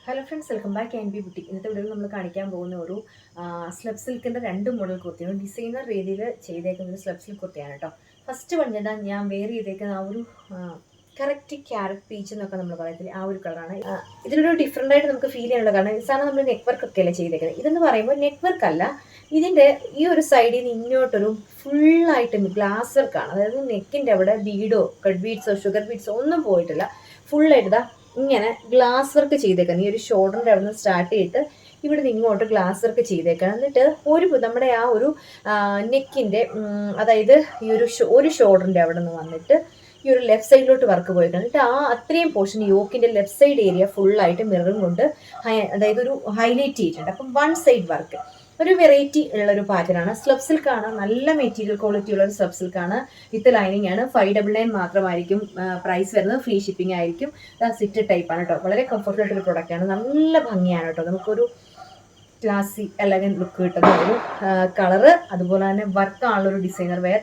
Hello friends, welcome back N B boutique. ഇന്നത്തെ വീഡിയോയിൽ നമ്മൾ കാണിക്കാൻ പോകുന്ന ഒരു സ്ലബ് സിൽക്കിൻ്റെ രണ്ട് മോഡൽ കുർത്തിയാണ്. ഡിസൈനർ രീതിയിൽ ചെയ്തേക്കുന്ന ഒരു സ്ലബ് സിൽക്ക് കുർത്തിയാണ് കേട്ടോ. ഫസ്റ്റ് വന്നിട്ട് ഞാൻ വെയർ ചെയ്തേക്കുന്ന ആ ഒരു കറക്റ്റ് ക്യാരറ്റ് പീച്ച് എന്നൊക്കെ നമ്മൾ പറയത്തില്ലേ, ആ ഒരു കളറാണ്. ഇതിലൊരു ഡിഫറെൻ്റ് ആയിട്ട് നമുക്ക് ഫീൽ ചെയ്യാനുള്ള കാരണം സാധാരണ നമ്മൾ നെക്ക് വർക്ക് ഒക്കെ അല്ലേ ചെയ്തേക്കുന്നത്. ഇതെന്ന് പറയുമ്പോൾ നെക്ക് വർക്ക് അല്ല, ഇതിൻ്റെ ഈ ഒരു സൈഡിൽ നിന്ന് ഇങ്ങോട്ടൊരു ഫുള്ളായിട്ട് ഗ്ലാസ് വർക്കാണ്. അതായത് നെക്കിൻ്റെ അവിടെ ബീഡോ കട്ട് ബീഡ്സോ ഷുഗർ ബീഡ്സോ ഒന്നും പോയിട്ടില്ല. ഫുള്ളായിട്ട് ഇതാ ഇങ്ങനെ ഗ്ലാസ് വർക്ക് ചെയ്തേക്കണം. ഈ ഒരു ഷോൾഡറിൻ്റെ അവിടെ നിന്ന് സ്റ്റാർട്ട് ചെയ്തിട്ട് ഇവിടെ നിന്ന് ഇങ്ങോട്ട് ഗ്ലാസ് വർക്ക് ചെയ്തേക്കണം. എന്നിട്ട് നമ്മുടെ ആ ഒരു നെക്കിൻ്റെ അതായത് ഈ ഒരു ഷോൾഡറിൻ്റെ അവിടെ നിന്ന് വന്നിട്ട് ഈ ഒരു ലെഫ്റ്റ് സൈഡിലോട്ട് വർക്ക് പോയിക്കണം. എന്നിട്ട് ആ അത്രയും പോർഷൻ യോക്കിൻ്റെ ലെഫ്റ്റ് സൈഡ് ഏരിയ ഫുള്ളായിട്ട് മിററും കൊണ്ട് അതായത് ഒരു ഹൈലൈറ്റ് ചെയ്തിട്ടുണ്ട്. അപ്പം വൺ സൈഡ് വർക്ക് ഒരു വെറൈറ്റി ഉള്ളൊരു പാറ്റേൺ ആണ്. സ്ലബ് സിൽക്കാണ്, നല്ല മെറ്റീരിയൽ ക്വാളിറ്റി ഉള്ള ഒരു സ്ലബ് സിൽക്കാണ്. വിത്ത് ലൈനിങ് ആണ്. 599 മാത്രമായിരിക്കും പ്രൈസ് വരുന്നത്. ഫ്രീ ഷിപ്പിംഗ് ആയിരിക്കും. സിറ്റ് ടൈപ്പാണ് കേട്ടോ. വളരെ കംഫർട്ടബിൾ ആയിട്ടൊരു പ്രൊഡക്റ്റ് ആണ്. നല്ല ഭംഗിയാണ് കേട്ടോ. നമുക്കൊരു ക്ലാസി എലഗൻ ലുക്ക് കിട്ടുന്ന ഒരു കളറ്, അതുപോലെ തന്നെ വർക്കാണുള്ളൊരു ഡിസൈനർ വെയർ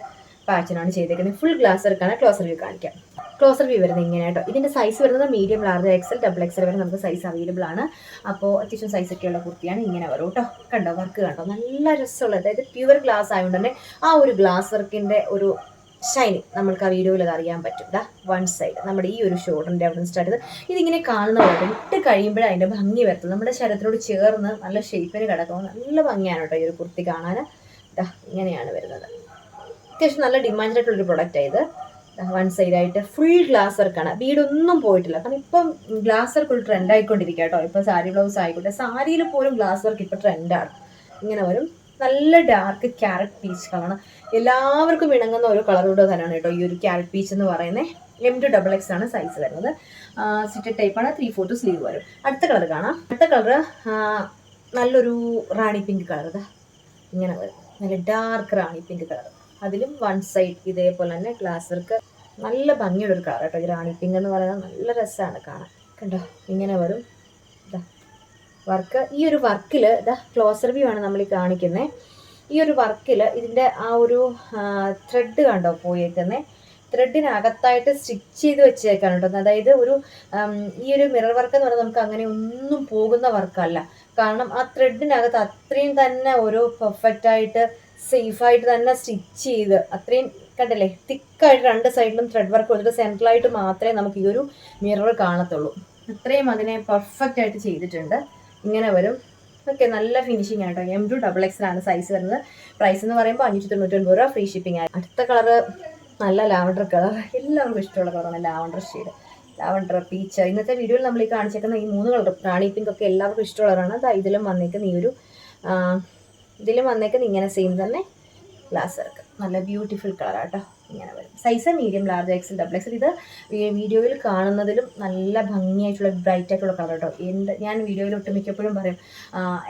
പാറ്റേണാണ് ചെയ്തേക്കുന്നത്. ഫുൾ ഗ്ലാസ് വർക്കാണ്. ക്ലോസർ വ്യൂ കാണിക്കാം. ക്ലോസർ വ്യൂ വരുന്നത് ഇങ്ങനെ കേട്ടോ. ഇതിൻ്റെ സൈസ് വരുന്നത് medium, large, XL, double XL വരെ നമുക്ക് സൈസ് അവൈലബിൾ ആണ്. അപ്പോൾ അത്യാവശ്യം സൈസൊക്കെയുള്ള കുർത്തിയാണ്. ഇങ്ങനെ വരും കേട്ടോ. കണ്ടോ വർക്ക് കണ്ടോ, നല്ല രസമുള്ള, അതായത് പ്യുവർ ഗ്ലാസ് ആയതുകൊണ്ട് തന്നെ ആ ഒരു ഗ്ലാസ് വർക്കിൻ്റെ ഒരു ഷൈനിങ് നമ്മൾക്ക് ആ വീഡിയോയിൽ അത് അറിയാൻ പറ്റും. ദാ വൺ സൈഡ് നമ്മുടെ ഈ ഒരു ഷോൾഡറിൻ്റെ അവിടെ നിന്ന് സ്റ്റാർട്ട് ചെയ്ത് ഇതിങ്ങനെ കാണുന്നവരുടെ ഇട്ട് കഴിയുമ്പോഴേ അതിൻ്റെ ഭംഗി വരത്തുള്ളൂ. നമ്മുടെ ശരീരത്തിനോട് ചേർന്ന് നല്ല ഷേപ്പിന് കിടക്കുമ്പോൾ നല്ല ഭംഗിയാണ് കേട്ടോ ഈ ഒരു കുർത്തി കാണാൻ. ദാ ഇങ്ങനെയാണ് വരുന്നത്. അത്യാവശ്യം നല്ല ഡിമാൻഡ് ആയിട്ടുള്ളൊരു പ്രൊഡക്റ്റ് ആയത്. വൺ സൈഡായിട്ട് ഫുൾ ഗ്ലാസ് വർക്കാണ്. ബീഡൊന്നും പോയിട്ടില്ല. കാരണം ഇപ്പം ഗ്ലാസ് വർക്ക് ഒരു ട്രെൻഡ് ആയിക്കൊണ്ടിരിക്കുക കേട്ടോ. ഇപ്പം സാരി ബ്ലൗസ് ആയിക്കോട്ടെ, സാരിയിൽ പോലും ഗ്ലാസ് വർക്ക് ഇപ്പോൾ ട്രെൻഡാണ്. ഇങ്ങനെ വരും. നല്ല ഡാർക്ക് ക്യാരറ്റ് പീച്ച് കളറാണ്. എല്ലാവർക്കും ഇണങ്ങുന്ന ഒരു കളറൂടെ തന്നെയാണ് കേട്ടോ ഈ ഒരു ക്യാരറ്റ് പീച്ച് എന്ന് പറയുന്നത്. M2XX ആണ് സൈസ് വരുന്നത്. സിറ്റഡ് ടൈപ്പാണ്. 3/4 സ്ലീവ് വരും. അടുത്ത കളർ കാണാം. അടുത്ത കളർ നല്ലൊരു റാണി പിങ്ക് കളർ. ഇങ്ങനെ വരും. നല്ല ഡാർക്ക് റാണി പിങ്ക് കളർ. അതിലും വൺ സൈഡ് ഇതേപോലെ തന്നെ ഗ്ലാസ് വർക്ക്. നല്ല ഭംഗിയുള്ളൊരു കളർ കേട്ടോ. ഈ റാണി പിങ്ക് എന്ന് പറയുന്നത് നല്ല രസമാണ് കാണാൻ. കണ്ടോ ഇങ്ങനെ വരും. ഇതാ വർക്ക്. ഈ ഒരു വർക്കിൽ ഇതാ ക്ലോസർ വ്യൂ ആണ് നമ്മൾ ഈ കാണിക്കുന്നത്. ഈ ഒരു വർക്കിൽ ഇതിൻ്റെ ആ ഒരു ത്രെഡ് കണ്ടോ പോയേക്കുന്നത്. ത്രെഡിനകത്തായിട്ട് സ്റ്റിച്ച് ചെയ്ത് വെച്ചേക്കാണ് കേട്ടോ. അതായത് ഈ ഒരു മിറർ വർക്ക് എന്ന് പറഞ്ഞാൽ നമുക്ക് അങ്ങനെ ഒന്നും പോകുന്ന വർക്കല്ല. കാരണം ആ ത്രെഡിനകത്ത് അത്രയും തന്നെ ഒരു പെർഫെക്റ്റായിട്ട് സേഫായിട്ട് തന്നെ സ്റ്റിച്ച് ചെയ്ത് അത്രയും കണ്ടല്ലേ, തിക്കായിട്ട് രണ്ട് സൈഡിലും ത്രെഡ് വർക്ക് കൊടുത്തിട്ട് സെൻട്രലായിട്ട് മാത്രമേ നമുക്ക് ഈ ഒരു മിറർ കാണത്തുള്ളൂ. അത്രയും അതിനെ പെർഫെക്റ്റ് ആയിട്ട് ചെയ്തിട്ടുണ്ട്. ഇങ്ങനെ വരും. ഓക്കെ, നല്ല ഫിനിഷിംഗ് ആണ് കേട്ടോ. M2XX ആണ് സൈസ് വരുന്നത്. പ്രൈസ് എന്ന് പറയുമ്പോൾ 599 രൂപ. ഫ്രീ ഷിപ്പിംഗ് ആയി. അടുത്ത കളറ് നല്ല ലാവൻഡർ കളർ. എല്ലാവർക്കും ഇഷ്ടമുള്ള കളറാണ് ലാവൻഡർ ഷെയ്ഡ്. Lavender peach. ഇന്നത്തെ വീഡിയോയിൽ നമ്മൾ ഈ കാണിച്ചേക്കുന്ന ഈ 3 കളർ റാണി പിങ്ക് ഒക്കെ എല്ലാവർക്കും ഇഷ്ടമുള്ളതാണ്. അത് ഇതിലും വന്നേക്കുന്ന ഇങ്ങനെ സെയിം തന്നെ ഗ്ലാസ് വർക്ക്. നല്ല ബ്യൂട്ടിഫുൾ കളറാട്ടോ. ഇങ്ങനെ വരും. Size medium, large, XL, double XL. ഇത് വീഡിയോയിൽ കാണുന്നതിലും നല്ല ഭംഗിയായിട്ടുള്ള ബ്രൈറ്റ് ആയിട്ടുള്ള കളർ കേട്ടോ. ഞാൻ വീഡിയോയിൽ ഒട്ടുമിക്കപ്പോഴും പറയും,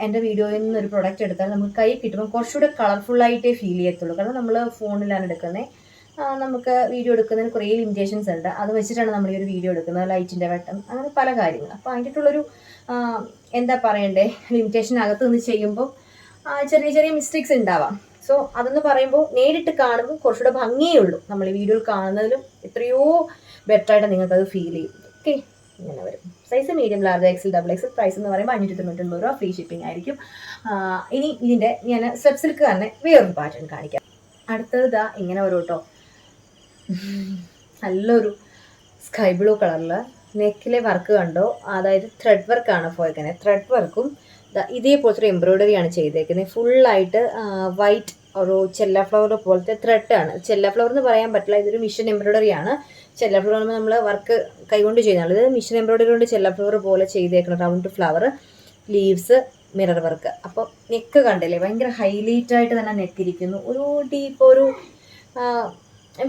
എൻ്റെ വീഡിയോയിൽ നിന്ന് ഒരു പ്രൊഡക്റ്റ് എടുത്താൽ നമുക്ക് കൈ കിട്ടുമ്പോൾ കുറച്ചുകൂടെ കളർഫുള്ളായിട്ടേ ഫീൽ ചെയ്യത്തുള്ളൂ. കാരണം നമ്മൾ ഫോണിലാണ് എടുക്കുന്നത്. നമുക്ക് വീഡിയോ എടുക്കുന്നതിന് കുറേ ലിമിറ്റേഷൻസ് ഉണ്ട്. അത് വെച്ചിട്ടാണ് നമ്മൾ ഈ ഒരു വീഡിയോ എടുക്കുന്നത്. ലൈറ്റിൻ്റെ വെട്ടം, അങ്ങനെ പല കാര്യങ്ങൾ. അപ്പോൾ അതിൻ്റെയുള്ളൊരു എന്താ പറയണ്ടേ, ലിമിറ്റേഷനകത്ത് നിന്ന് ചെയ്യുമ്പോൾ ചെറിയ ചെറിയ മിസ്റ്റേക്സ് ഉണ്ടാവാം. സോ അതെന്ന് പറയുമ്പോൾ നേരിട്ട് കാണുമ്പോൾ കുറച്ചുകൂടെ ഭംഗിയേ ഉള്ളൂ. നമ്മൾ ഈ വീഡിയോയിൽ കാണുന്നതിലും എത്രയോ ബെറ്ററായിട്ട് നിങ്ങൾക്കത് ഫീൽ ചെയ്യും. ഓക്കെ, ഇങ്ങനെ വരും. Size medium, large, XL, double XL. Price എന്ന് പറയുമ്പോൾ 599 രൂപ. ഫ്രീ ഷിപ്പിംഗ് ആയിരിക്കും. ഇനി ഇതിൻ്റെ ഞാൻ സ്ലബ് സിൽക്ക് തന്നെ വേറൊരു പാറ്റേൺ കാണിക്കാം. അടുത്തത് ഇതാ ഇങ്ങനെ വരും കേട്ടോ. നല്ലൊരു സ്കൈ ബ്ലൂ കളറിൽ നെക്കിലെ വർക്ക് കണ്ടോ. അതായത് ത്രെഡ് വർക്കാണ് പോയേക്കുന്നത്. ത്രെഡ് വർക്കും ഇതേപോലത്തെ ഒരു എംബ്രോയിഡറിയാണ് ചെയ്തേക്കുന്നത്. ഫുള്ളായിട്ട് വൈറ്റ് ഒരു ചെല്ല ഫ്ലവർ പോലത്തെ ത്രെഡാണ്. ചെല്ല ഫ്ലവർ എന്ന് പറയാൻ പറ്റില്ല, ഇതൊരു മിഷൻ എംബ്രോയിഡറിയാണ്. ചെല്ല ഫ്ലവർ നമ്മൾ വർക്ക് കൈകൊണ്ട് ചെയ്യുന്നതാണ്. ഇത് മിഷൻ എംബ്രോയിഡറി കൊണ്ട് ചെല്ല ഫ്ലവർ പോലെ ചെയ്തേക്കണം. Round flower, leaves, mirror work. അപ്പോൾ നെക്ക് കണ്ടില്ലേ, ഭയങ്കര ഹൈലൈറ്റ് ആയിട്ട് തന്നെ നെക്ക് ഇരിക്കുന്നു. ഒരു ഡീപ്പ് ഒരു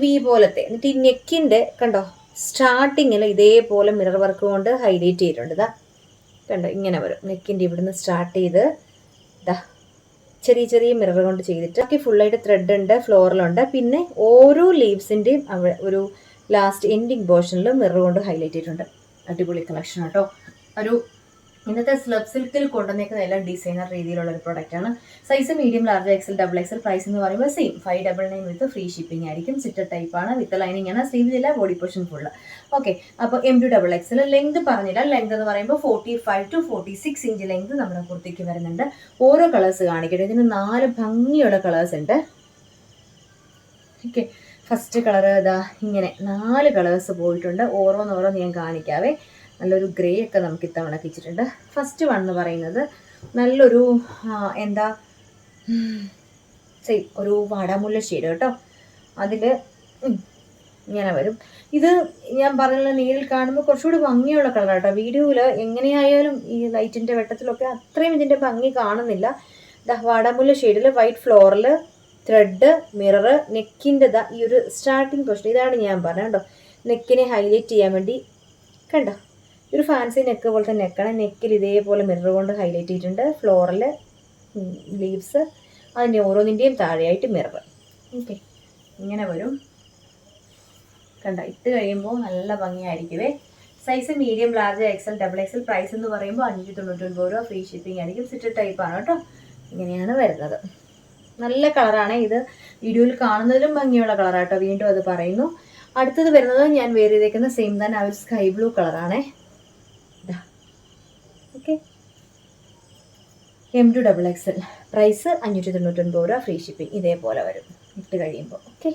വി പോലത്തെ. എന്നിട്ട് ഈ നെക്കിൻ്റെ കണ്ടോ സ്റ്റാർട്ടിങ്ങിൽ ഇതേപോലെ മിറർ വർക്ക് കൊണ്ട് ഹൈലൈറ്റ് ചെയ്തിട്ടുണ്ട്. ഇതാ കണ്ടോ ഇങ്ങനെ വരും. നെക്കിൻ്റെ ഇവിടുന്ന് സ്റ്റാർട്ട് ചെയ്ത് ഇതാ ചെറിയ ചെറിയ മിറർ കൊണ്ട് ചെയ്തിട്ട് ബാക്കി ഫുള്ളായിട്ട് ത്രെഡ് ഉണ്ട്, ഫ്ലോറലുണ്ട്. പിന്നെ ഓരോ ലീവ്സിൻ്റെയും ഒരു ലാസ്റ്റ് എൻഡിങ് പോർഷനിൽ മിറർ കൊണ്ട് ഹൈലൈറ്റ് ചെയ്തിട്ടുണ്ട്. അടിപൊളി കളക്ഷൻ കേട്ടോ. ഒരു ഇന്നത്തെ സ്ലബ് സിൽക്കിൽ കൊണ്ടുവന്നേക്കുന്ന എല്ലാം ഡിസൈനർ രീതിയിലുള്ള ഒരു പ്രൊഡക്റ്റാണ്. Size medium, large, XL, double XL. Price എന്ന് പറയുമ്പോൾ സെയിം 599 വിത്ത് ഫ്രീ ഷിപ്പിംഗ് ആയിരിക്കും. സിറ്റർ ടൈപ്പാണ്, വിത്ത് ലൈനിങ് ആണ്, സ്ലീവിലില്ല, ബോഡി പോർഷൻ ഫുള്ള്. ഓക്കെ, അപ്പോൾ M2XX ലെങ്ത് പറഞ്ഞില്ല. ലെങ്ത് എന്ന് പറയുമ്പോൾ 45 to 46 ഇഞ്ച് ലെങ്ത് നമ്മുടെ കുർത്തിക്ക് വരുന്നുണ്ട്. ഓരോ കളേഴ്സ് കാണിക്കട്ടെ. ഇതിന് 4 ഭംഗിയുള്ള കളേഴ്സ് ഉണ്ട്. ഓക്കെ, ഫസ്റ്റ് കളർ ഇതാ ഇങ്ങനെ 4 കളേഴ്സ് പോയിട്ടുണ്ട്. ഓരോന്നോരോന്ന് ഞാൻ കാണിക്കാവേ. നല്ലൊരു ഗ്രേ ഒക്കെ നമുക്ക് ഇത്തവണ കിച്ചിട്ടുണ്ട്. ഫസ്റ്റ് വൺ എന്ന് പറയുന്നത് നല്ലൊരു എന്താ ഒരു വാടാമുല്ല ഷെയ്ഡ് കേട്ടോ. അതിൽ ഇങ്ങനെ വരും. ഇത് ഞാൻ പറഞ്ഞ നേരിൽ കാണുമ്പോൾ കുറച്ചുകൂടി ഭംഗിയുള്ള കളർ കേട്ടോ. വീഡിയോയിൽ എങ്ങനെയായാലും ഈ ലൈറ്റിൻ്റെ വെട്ടത്തിലൊക്കെ അത്രയും ഇതിൻ്റെ ഭംഗി കാണുന്നില്ല. വാടാമുല്ല ഷെയ്ഡിൽ വൈറ്റ് ഫ്ലോറിൽ ത്രെഡ്, മിറർ, നെക്കിൻ്റെ ഈ ഒരു സ്റ്റാർട്ടിങ് പോർഷൻ ഇതാണ് ഞാൻ പറഞ്ഞത് കേട്ടോ. നെക്കിനെ ഹൈലൈറ്റ് ചെയ്യാൻ വേണ്ടി കണ്ടോ, ഒരു ഫാൻസി നെക്ക് പോലത്തെ നെക്കാണ്. നെക്കിൽ ഇതേപോലെ മിറർ കൊണ്ട് ഹൈലൈറ്റ് ചെയ്തിട്ടുണ്ട്. ഫ്ലോറിൽ ലീവ്സ്, അതിൻ്റെ ഓരോന്നിൻ്റെയും താഴെയായിട്ട് മിറർ. ഓക്കെ, ഇങ്ങനെ വരും കണ്ടോ. ഇട്ട് കഴിയുമ്പോൾ നല്ല ഭംഗിയായിരിക്കുമേ. Size medium, large, XL, double XL. Price എന്ന് പറയുമ്പോൾ 599 രൂപ, ഫ്രീ ഷിപ്പിംഗ് ആയിരിക്കും. സിറ്റർ ടൈപ്പാണ് കേട്ടോ. ഇങ്ങനെയാണ് വരുന്നത്. നല്ല കളറാണ് ഇത്. വീഡിയോയിൽ കാണുന്നതിലും ഭംഗിയുള്ള കളറാണ് കേട്ടോ. വീണ്ടും അത് പറയുന്നു. അടുത്തത് വരുന്നത് ഞാൻ വേറെ ചെയ്തേക്കുന്ന സെയിം തന്നെ ആ ഒരു സ്കൈ ബ്ലൂ കളറാണേ. Okay, M2XX. പ്രൈസ് 599 രൂപ, ഫ്രീ ഷിപ്പിംഗ്. ഇതേപോലെ വരും ഇട്ട് കഴിയുമ്പോൾ. ഓക്കെ,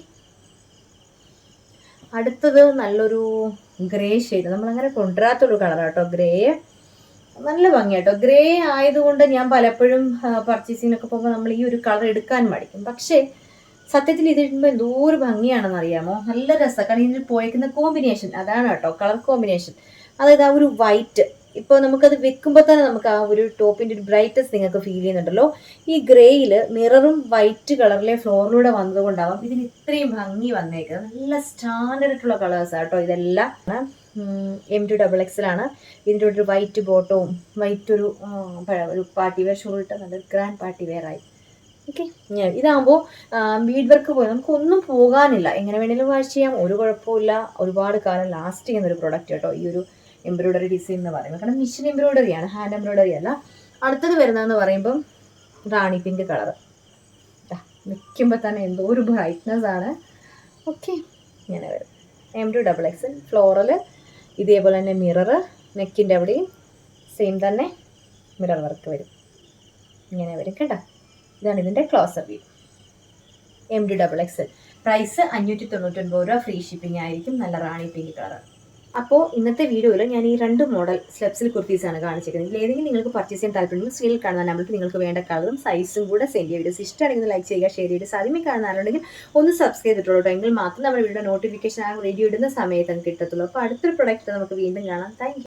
അടുത്തത് നല്ലൊരു ഗ്രേ ഷെയ്ഡ്. നമ്മളങ്ങനെ കൊണ്ടുവരാത്തൊരു കളറാണ് കേട്ടോ. ഗ്രേ നല്ല ഭംഗിയാട്ടോ. ഗ്രേ ആയതുകൊണ്ട് ഞാൻ പലപ്പോഴും പർച്ചേസിങ്ങിനൊക്കെ പോകുമ്പോൾ നമ്മൾ ഈ ഒരു കളർ എടുക്കാൻ മടിക്കും. പക്ഷേ സത്യത്തിൽ ഇതിടുമ്പോൾ എന്തോ ഒരു ഭംഗിയാണെന്ന് അറിയാമോ. നല്ല രസമാണ്. കാരണം ഇതിൽ പോയേക്കുന്ന കോമ്പിനേഷൻ അതാണ് കേട്ടോ, കളർ കോമ്പിനേഷൻ. അതായത് ആ ഒരു വൈറ്റ്, ഇപ്പോൾ നമുക്കത് വെക്കുമ്പോൾ തന്നെ നമുക്ക് ആ ഒരു ടോപ്പിൻ്റെ ഒരു ബ്രൈറ്റ്നസ് നിങ്ങൾക്ക് ഫീൽ ചെയ്യുന്നുണ്ടല്ലോ. ഈ ഗ്രേയിൽ മിററും വൈറ്റ് കളറിലെ ഫ്ലോറിലൂടെ വന്നതുകൊണ്ടാവാം ഇതിന് ഇത്രയും ഭംഗി വന്നേക്കുന്നത്. നല്ല സ്റ്റാൻഡേർഡ് ആയിട്ടുള്ള കളേഴ്സാണ് കേട്ടോ ഇതെല്ലാം. M2XX ആണ്. ഇതിൻ്റെ ഒരു വൈറ്റ് ബോട്ടവും വൈറ്റ് ഒരു പാർട്ടി വെയർ ഷോൾട്ട്, നല്ലൊരു ഗ്രാൻഡ് പാർട്ടി വെയർ ആയി. ഓക്കെ, ഇതാകുമ്പോൾ ബീഡ് വർക്ക് പോയി നമുക്കൊന്നും പോകാനില്ല. എങ്ങനെ വേണമെങ്കിലും വാഷ് ചെയ്യാം, ഒരു കുഴപ്പമില്ല. ഒരുപാട് കാലം ലാസ്റ്റ് ചെയ്യുന്ന ഒരു പ്രൊഡക്റ്റ് കേട്ടോ ഈ ഒരു എംബ്രോയ്ഡറി ഡിസൈൻ എന്ന് പറയുന്നത്. കാരണം മിഷൻ എംബ്രോയ്ഡറിയാണ്, ഹാൻഡ് എംബ്രോയ്ഡറി അല്ല. അടുത്തത് വരുന്നതെന്ന് പറയുമ്പം റാണി പിങ്ക് കളർ. നിൽക്കുമ്പോൾ തന്നെ എന്തോ ഒരു ബ്രൈറ്റ്നസ് ആണ്. ഓക്കെ, ഇങ്ങനെ വരും. M2XX. ഫ്ലോറൽ ഇതേപോലെ തന്നെ മിറർ, നെക്കിൻ്റെ അവിടെയും സെയിം തന്നെ മിറർ വർക്ക് വരും. ഇങ്ങനെ വരും കേട്ടോ. ഇതാണ് ഇതിൻ്റെ ക്ലോസർ വ്യൂ. M2XX. പ്രൈസ് 599 രൂപ, ഫ്രീ ഷിപ്പിംഗ് ആയിരിക്കും. നല്ല റാണി പിങ്ക് കളർ. അപ്പോൾ ഇന്നത്തെ വീഡിയോയിൽ ഞാൻ ഈ 2 മോഡൽ സ്ലബ്സിൽ കുർത്തീസാണ് കാണിച്ചിരിക്കുന്നത്. ഇതിൽ ഏതെങ്കിലും നിങ്ങൾക്ക് പർച്ചേസ് ചെയ്യാൻ താല്പര്യമുണ്ടെങ്കിൽ സ്ക്രീനിൽ കാണുന്ന നമ്പർക്ക് നിങ്ങൾക്ക് വേണ്ട കളറും സൈസും കൂടെ സെൻഡ് ചെയ്യുക. വീഡിയോസ് ഇഷ്ടമാണെങ്കിൽ ലൈക്ക് ചെയ്യുക, ഷെയർ ചെയ്യുക. സാധ്യമേ കാണുന്നവരുണ്ടെങ്കിൽ ഒന്ന് സബ്സ്ക്രൈബ് ചെയ്തിട്ടുള്ളൂ എങ്കിൽ മാത്രം നമ്മുടെ വീഡിയോ നോട്ടിഫിക്കേഷൻ ആ വീഡിയോ ഇടുന്ന സമയത്ത് കിട്ടത്തുള്ളൂ. അപ്പോൾ അടുത്തൊരു പ്രൊഡക്റ്റ് നമുക്ക് വീണ്ടും കാണാം. Thank you.